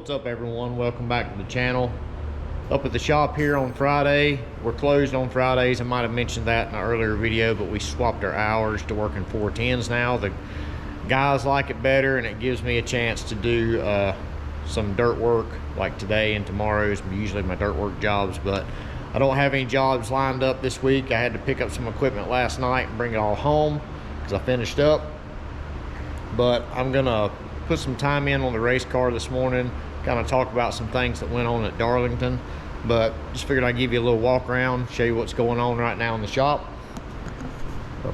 What's up, everyone? Welcome back to the channel. Up at the shop here on Friday. We're closed on Fridays. I might have mentioned that in an earlier video, but we swapped our hours to working 410s now. The guys like it better, and it gives me a chance to do some dirt work like today and tomorrow is usually my dirt work jobs, but I don't have any jobs lined up this week. I had to pick up some equipment last night and bring it all home because I finished up. But I'm gonna put some time in on the race car this morning, kind of talk about some things that went on at Darlington, but just figured I'd give you a little walk around, show you what's going on right now in the shop.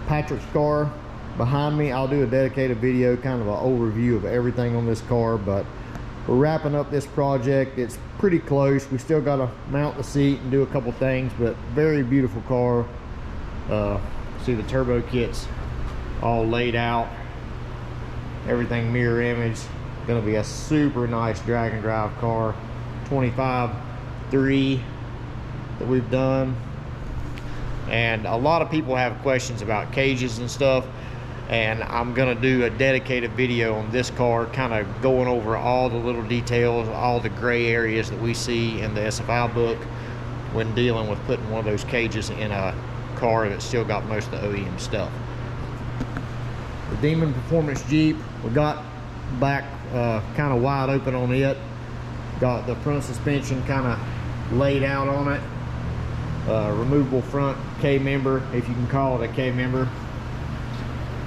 Patrick's car behind me, I'll do a dedicated video, kind of an overview of everything on this car, but we're wrapping up this project. It's pretty close. We still got to mount the seat and do a couple things, but very beautiful car. See the turbo kits all laid out, everything mirror image. Gonna be a super nice drag and drive car. 25.3 that we've done. And a lot of people have questions about cages and stuff, and I'm gonna do a dedicated video on this car, kind of going over all the little details, all the gray areas that we see in the SFI book when dealing with putting one of those cages in a car that's still got most of the OEM stuff. The Demon Performance Jeep, we got back kind of wide open on it. Got the front suspension kind of laid out on it. Removable front K-member, if you can call it a K-member.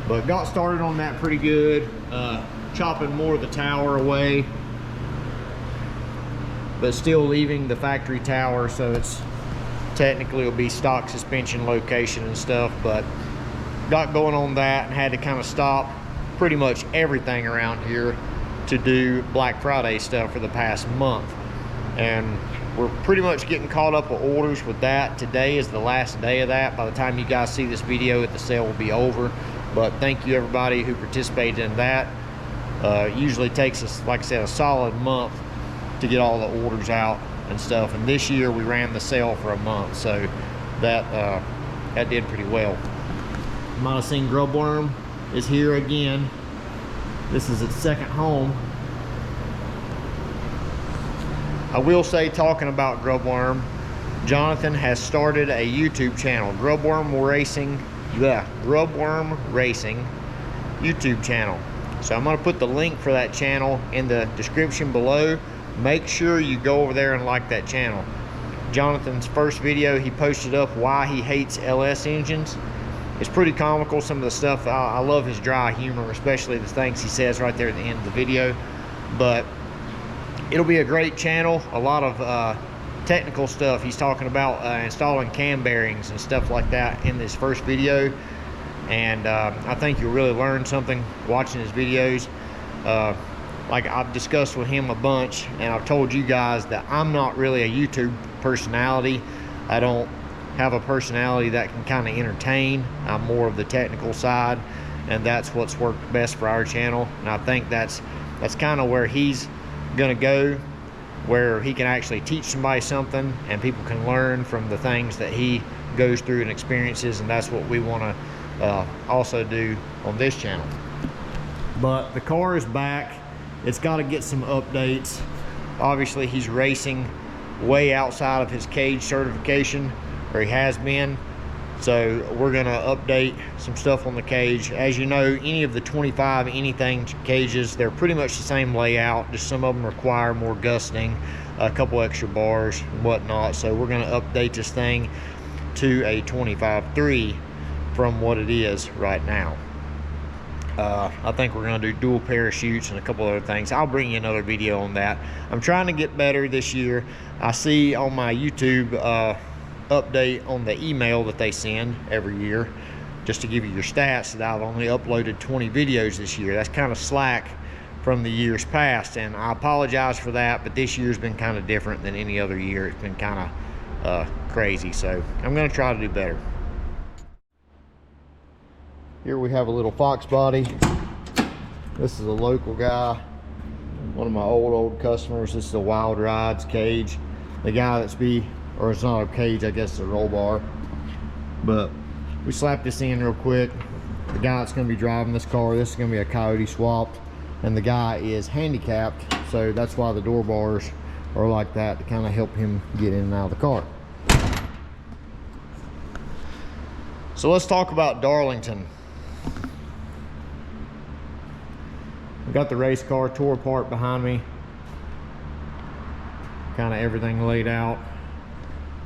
But got started on that pretty good. Chopping more of the tower away, but still leaving the factory tower, so it's technically will be stock suspension location and stuff. But got going on that and had to kind of stop pretty much everything around here to do Black Friday stuff for the past month, and we're pretty much getting caught up with orders with that. Today is the last day of that. By the time you guys see this video, the sale will be over. But thank you everybody who participated in that. Usually takes us, like I said, a solid month to get all the orders out and stuff, and this year we ran the sale for a month, so that that did pretty well. You might have seen Grubbworm is here again. This is its second home. I will say, talking about Grubbworm, Jonathan has started a YouTube channel, Grubbworm Racing YouTube channel. So I'm going to put the link for that channel in the description below. Make sure you go over there and like that channel. Jonathan's first video, he posted up why he hates LS engines. It's pretty comical, some of the stuff. I love his dry humor, especially the things he says right there at the end of the video. But it'll be a great channel. A lot of technical stuff. He's talking about installing cam bearings and stuff like that in this first video. And I think you'll really learn something watching his videos. Like I've discussed with him a bunch, and I've told you guys that I'm not really a YouTube personality. I don't have a personality that can kind of entertain. I'm more of the technical side, and that's what's worked best for our channel. And I think that's kind of where he's gonna go, where he can actually teach somebody something and people can learn from the things that he goes through and experiences, and that's what we want to also do on this channel. But the car is back. It's got to get some updates. Obviously he's racing way outside of his cage certification, or he has been, so we're going to update some stuff on the cage. As you know, any of the 25 anything cages, they're pretty much the same layout, just some of them require more gusting, a couple extra bars and whatnot. So we're going to update this thing to a 25.3 from what it is right now. I think we're going to do dual parachutes and a couple other things. I'll bring you another video on that. I'm trying to get better this year. I see on my YouTube update on the email that they send every year, just to give you your stats, that I've only uploaded 20 videos this year. That's kind of slack from the years past, and I apologize for that, but this year's been kind of different than any other year. It's been kind of crazy, so I'm going to try to do better. Here we have a little Fox body. This is a local guy, one of my old customers. This is a Wild Rides cage. The guy or it's not a cage, I guess it's a roll bar. But we slapped this in real quick. The guy that's going to be driving this car, this is going to be a Coyote swapped, and the guy is handicapped, So that's why the door bars are like that, to kind of help him get in and out of the car. So let's talk about Darlington. I've got the race car tore apart behind me. Kind of everything laid out.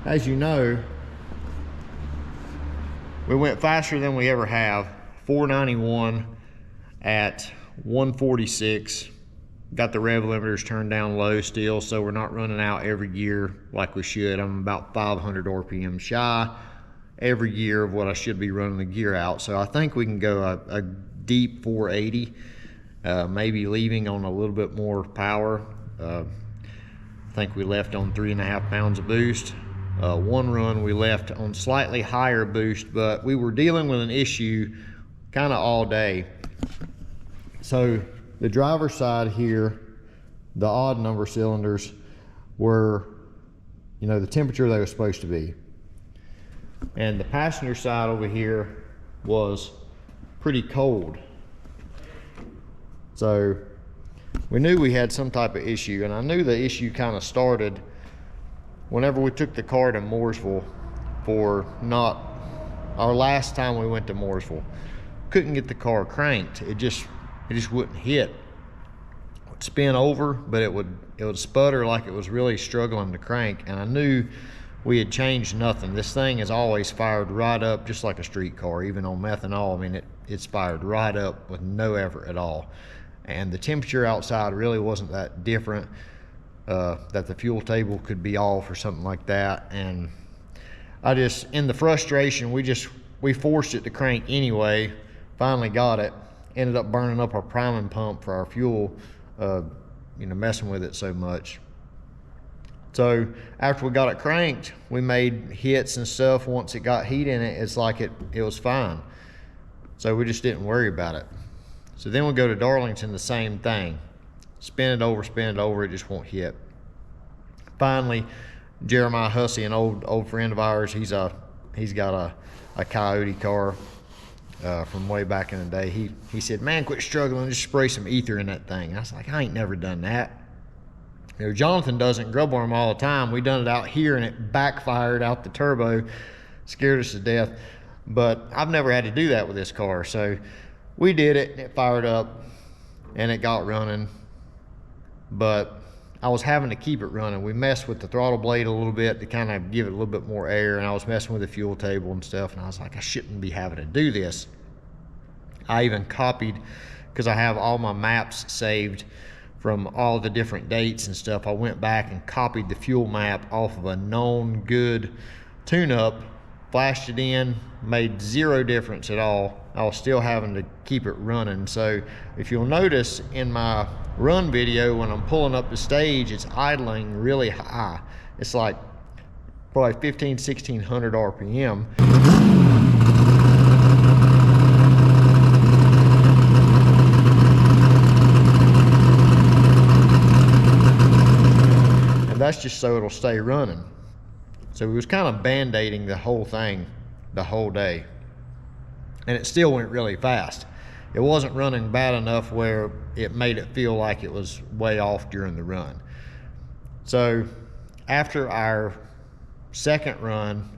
As you know, we went faster than we ever have. 491 at 146. Got the rev limiters turned down low still, so we're not running out every gear like we should. I'm about 500 RPM shy every gear of what I should be running the gear out. So I think we can go a deep 480, maybe leaving on a little bit more power. I think we left on 3.5 pounds of boost. One run we left on slightly higher boost, but we were dealing with an issue kind of all day. So the driver's side here, the odd number cylinders were, you know, the temperature they were supposed to be. And the passenger side over here was pretty cold. So we knew we had some type of issue, and I knew the issue kind of started whenever we took the car to Mooresville for not our last time we went to Mooresville. Couldn't get the car cranked. It just wouldn't hit. It would spin over, but it would sputter like it was really struggling to crank. And I knew we had changed nothing. This thing has always fired right up, just like a street car, even on methanol. I mean, it's fired right up with no effort at all. And the temperature outside really wasn't that different, that the fuel table could be off or something like that. And I just, in the frustration, we forced it to crank anyway. Finally got it. Ended up burning up our priming pump for our fuel, you know, messing with it so much. So after we got it cranked, we made hits and stuff. Once it got heat in it, it's like it was fine. So we just didn't worry about it. So then we go to Darlington, the same thing. Spin it over, it just won't hit. Finally, Jeremiah Hussey, an old friend of ours, he's got a Coyote car from way back in the day. He said, "Man, quit struggling, just spray some ether in that thing." I was like, I ain't never done that. You know, Jonathan does it in Grubbworm all the time. We done it out here and it backfired out the turbo, scared us to death. But I've never had to do that with this car. So we did it, and it fired up and it got running. But I was having to keep it running. We messed with the throttle blade a little bit to kind of give it a little bit more air, and I was messing with the fuel table and stuff, and I was like, I shouldn't be having to do this. I even copied, because I have all my maps saved from all the different dates and stuff. I went back and copied the fuel map off of a known good tune-up, flashed it in, made zero difference at all. I was still having to keep it running. So if you'll notice in my run video, when I'm pulling up the stage, it's idling really high. It's like probably 1600 RPM. And that's just so it'll stay running. So we was kind of band-aiding the whole thing the whole day. And it still went really fast. It wasn't running bad enough where it made it feel like it was way off during the run. So after our second run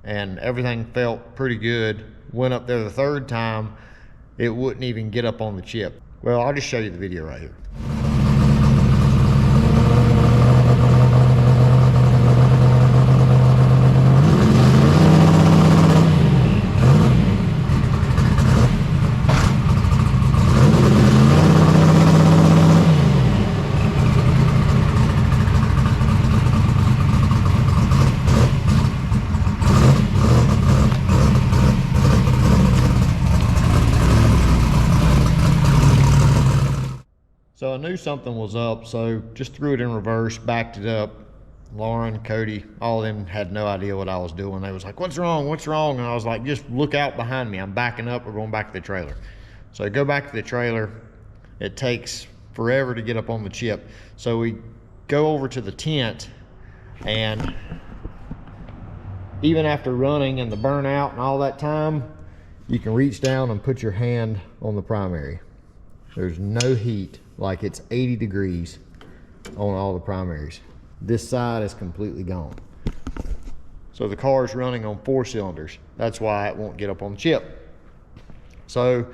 and everything felt pretty good, went up there the third time, it wouldn't even get up on the chip. Well, I'll just show you the video right here. So I knew something was up, so just threw it in reverse, backed it up. Lauren, Cody, all of them had no idea what I was doing. They was like, "What's wrong? What's wrong?" And I was like, "Just look out behind me. I'm backing up. We're going back to the trailer." So I go back to the trailer. It takes forever to get up on the chip. So we go over to the tent, and even after running and the burnout and all that time, you can reach down and put your hand on the primary. There's no heat, like it's 80 degrees on all the primaries. This side is completely gone. So the car is running on 4 cylinders. That's why it won't get up on the chip. So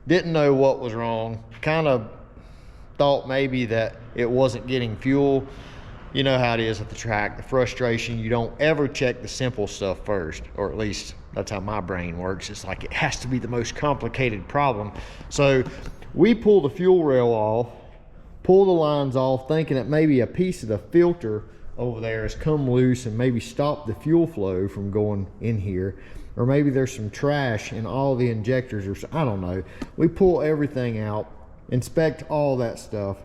didn't know what was wrong. Kind of thought maybe that it wasn't getting fuel. You know how it is at the track, the frustration. You don't ever check the simple stuff first, or at least that's how my brain works. It's like it has to be the most complicated problem. So we pull the fuel rail off, pull the lines off, thinking that maybe a piece of the filter over there has come loose and maybe stopped the fuel flow from going in here, or maybe there's some trash in all the injectors, or I don't know. We pull everything out, inspect all that stuff.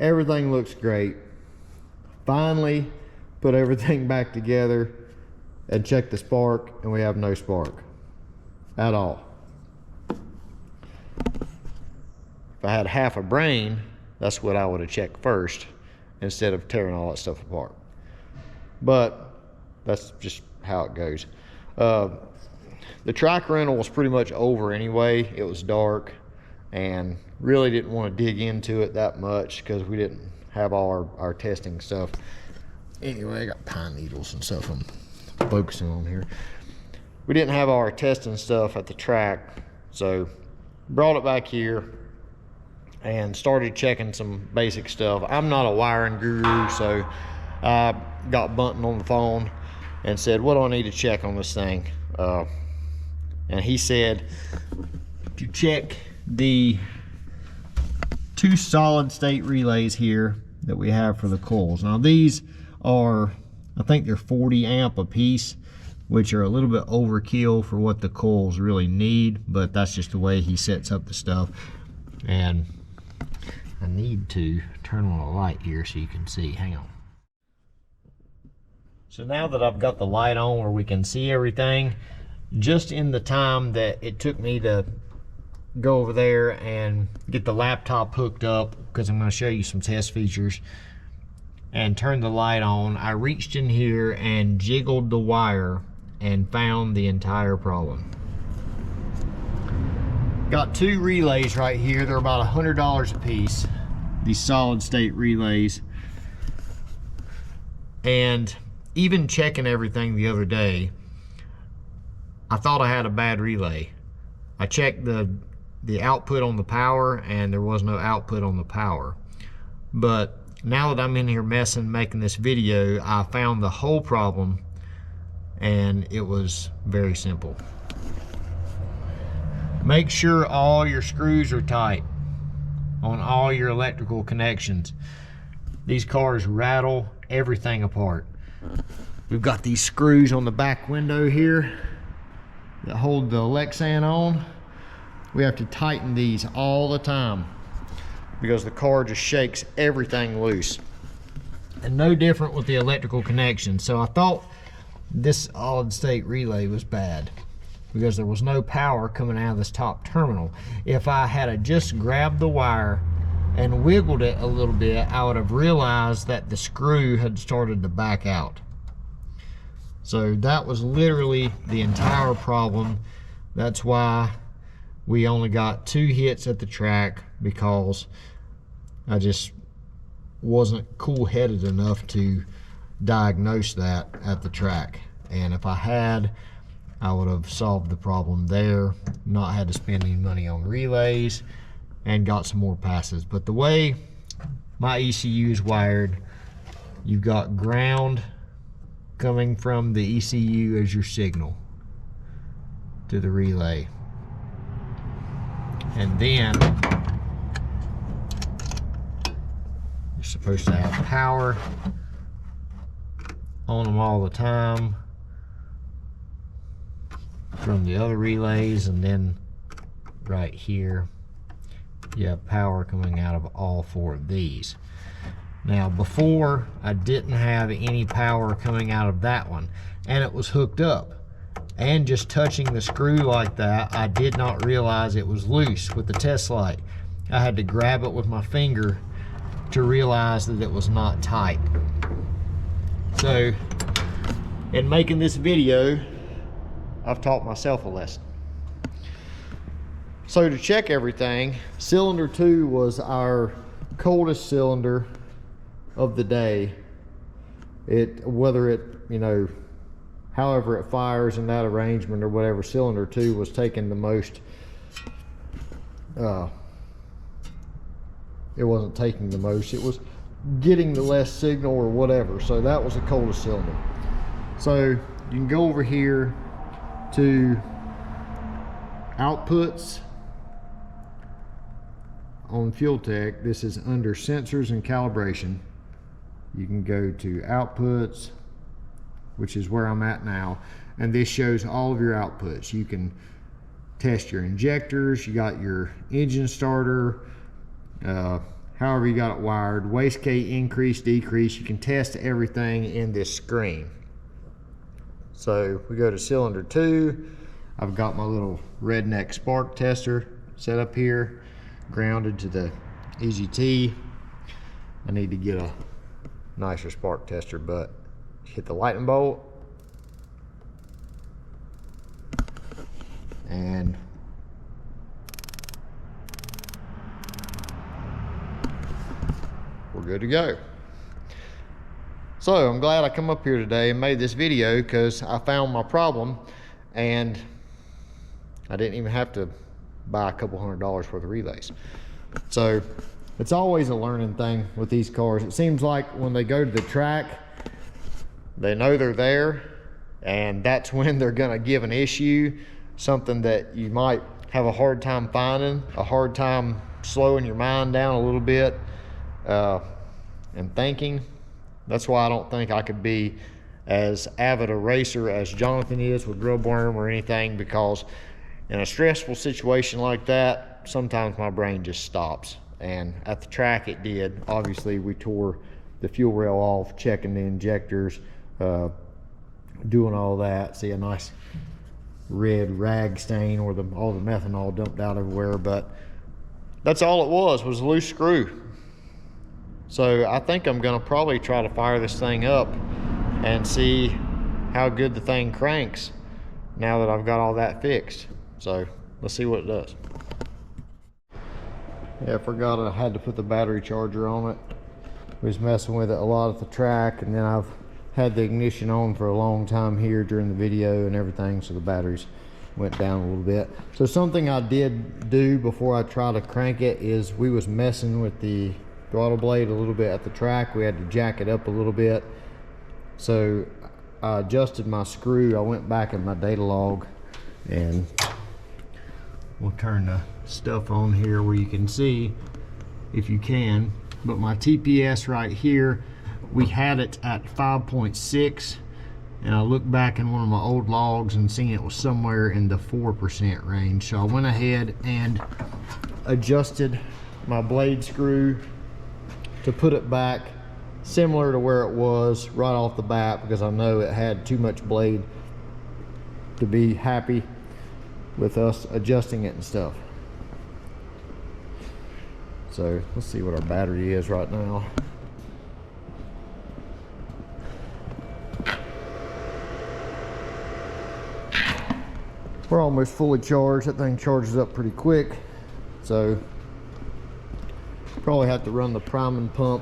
Everything looks great. Finally put everything back together and check the spark, and we have no spark at all. If I had half a brain, that's what I would have checked first instead of tearing all that stuff apart. But that's just how it goes. The track rental was pretty much over anyway. It was dark and really didn't want to dig into it that much because we didn't have all our testing stuff. Anyway, I got pine needles and stuff I'm focusing on here. We didn't have our testing stuff at the track, so brought it back here and started checking some basic stuff. I'm not a wiring guru, so I got Bunton on the phone and said, what do I need to check on this thing? And he said to check the 2 solid state relays here that we have for the coils. Now these are, I think they're 40 amp a piece, which are a little bit overkill for what the coils really need, but that's just the way he sets up the stuff. And I need to turn on a light here so you can see. Hang on. So now that I've got the light on where we can see everything, just in the time that it took me to go over there and get the laptop hooked up, because I'm going to show you some test features, and turn the light on, I reached in here and jiggled the wire and found the entire problem. Got 2 relays right here. They're about $100 a piece, these solid state relays. And even checking everything the other day, I thought I had a bad relay. I checked the output on the power, and there was no output on the power. But now that I'm in here messing, making this video, I found the whole problem, and it was very simple. Make sure all your screws are tight on all your electrical connections. These cars rattle everything apart. We've got these screws on the back window here that hold the Lexan on. We have to tighten these all the time because the car just shakes everything loose. And no different with the electrical connection. So I thought this solid state relay was bad because there was no power coming out of this top terminal. If I had just grabbed the wire and wiggled it a little bit, I would have realized that the screw had started to back out. So that was literally the entire problem. That's why we only got 2 hits at the track, because I just wasn't cool-headed enough to diagnose that at the track. And if I had, I would have solved the problem there, not had to spend any money on relays, and got some more passes. But the way my ECU is wired, you've got ground coming from the ECU as your signal to the relay. And then you're supposed to have power on them all the time from the other relays, and then right here you have power coming out of all 4 of these. Now before, I didn't have any power coming out of that one, and it was hooked up. And just touching the screw like that, I did not realize it was loose with the test light. I had to grab it with my finger to realize that it was not tight. So, in making this video, I've taught myself a lesson. So to check everything, cylinder 2 was our coldest cylinder of the day. Whether it, you know, however it fires in that arrangement or whatever, cylinder 2 was taking the most, it wasn't taking the most, it was getting the less signal or whatever. So that was the coldest cylinder. So you can go over here to outputs on Fuel Tech. This is under sensors and calibration. You can go to outputs, which is where I'm at now, and this shows all of your outputs. You can test your injectors, you got your engine starter, however you got it wired, wastegate increase, decrease. You can test everything in this screen. So we go to cylinder 2. I've got my little redneck spark tester set up here, grounded to the EGT. I need to get a nicer spark tester, but hit the lightning bolt, and we're good to go. So I'm glad I come up here today and made this video, because I found my problem and I didn't even have to buy a couple $100 worth of relays. So it's always a learning thing with these cars. It seems like when they go to the track, they know they're there, and that's when they're gonna give an issue, something that you might have a hard time finding, a hard time slowing your mind down a little bit and thinking. That's why I don't think I could be as avid a racer as Jonathan is with Grubbworm or anything, because in a stressful situation like that, sometimes my brain just stops. And at the track it did. Obviously we tore the fuel rail off, checking the injectors, doing all that. See a nice red rag stain where all the methanol dumped out everywhere, but that's all it was a loose screw. So I think I'm gonna probably try to fire this thing up and see how good the thing cranks now that I've got all that fixed. So let's see what it does. Yeah, I forgot I had to put the battery charger on it. We was messing with it a lot at the track, and then I've had the ignition on for a long time here during the video and everything, so the batteries went down a little bit. So something I did do before I try to crank it is we was messing with the throttle blade a little bit at the track. We had to jack it up a little bit. So I adjusted my screw. I went back in my data log, and we'll turn the stuff on here where you can see, if you can, but my TPS right here, we had it at 5.6, and I looked back in one of my old logs and seen it was somewhere in the 4% range. So I went ahead and adjusted my blade screw to put it back similar to where it was right off the bat, because I know it had too much blade to be happy with us adjusting it and stuff. So let's see what our battery is right now. We're almost fully charged. That thing charges up pretty quick. So probably have to run the priming pump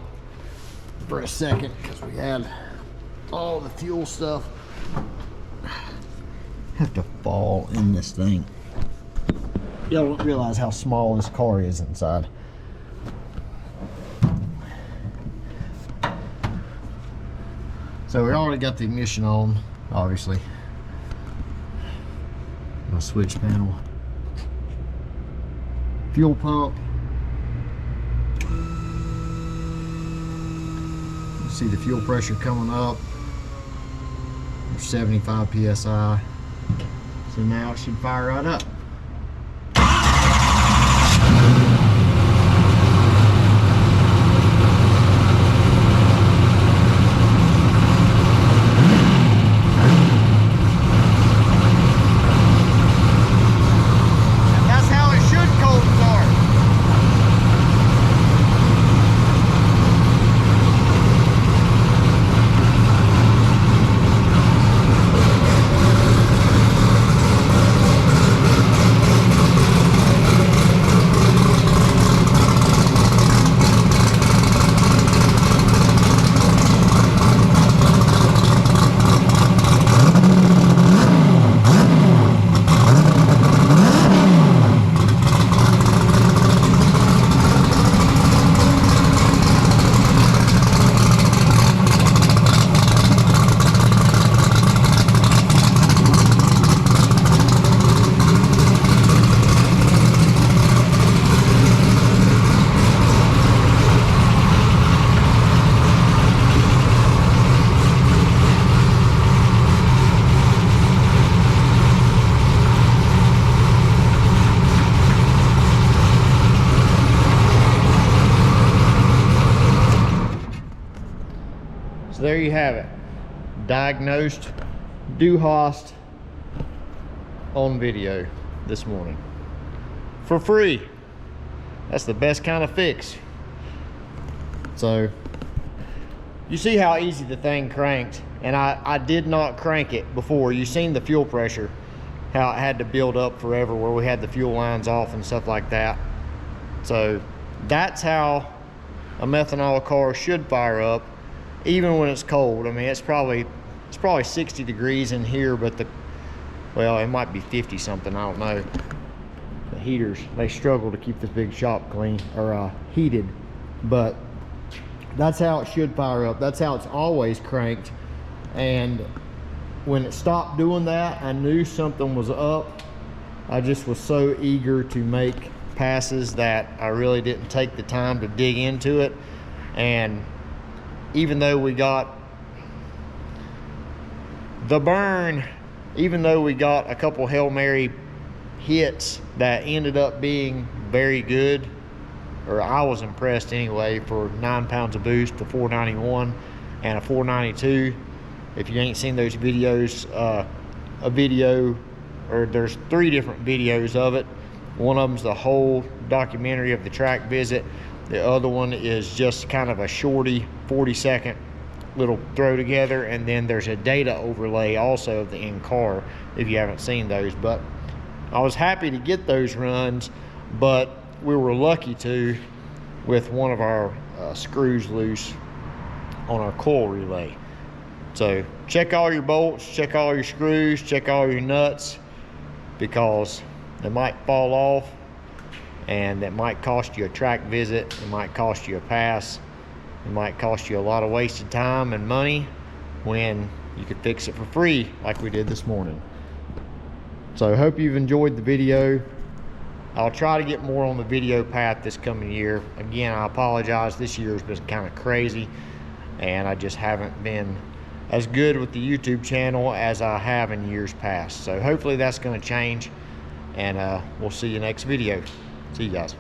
for a second, because we had all the fuel stuff have to fall in this thing. Y'all don't realize how small this car is inside. So we already got the ignition on, obviously. My switch panel. Fuel pump. You see the fuel pressure coming up. 75 PSI. So now it should fire right up. there you have it. Diagnosed Hast on video this morning for free. That's the best kind of fix. So you see how easy the thing cranked, and I did not crank it before. You seen the fuel pressure, how it had to build up forever where we had the fuel lines off and stuff like that. So that's how a methanol car should fire up, even when it's cold. I mean, it's probably 60 degrees in here, but well, it might be 50 something, I don't know. The heaters, they struggle to keep this big shop clean or heated, but that's how it should fire up. That's how it's always cranked. And when it stopped doing that, I knew something was up. I just was so eager to make passes that I really didn't take the time to dig into it. And even though we got the burn, even though we got a couple Hail Mary hits that ended up being very good, or I was impressed anyway, for 9 pounds of boost, the 491 and a 492. If you ain't seen those videos, there's 3 different videos of it. One of them's the whole documentary of the track visit. The other one is just kind of a shorty 40-second little throw together, and then there's a data overlay also of the in-car if you haven't seen those. But I was happy to get those runs, but we were lucky to with one of our screws loose on our coil relay. So check all your bolts, check all your screws, check all your nuts, because they might fall off, and that might cost you a track visit. It might cost you a pass. It might cost you a lot of wasted time and money when you could fix it for free like we did this morning. So I hope you've enjoyed the video. I'll try to get more on the video path this coming year. Again, I apologize. This year has been kind of crazy, and I just haven't been as good with the YouTube channel as I have in years past. So hopefully that's going to change, and we'll see you next video. See you guys.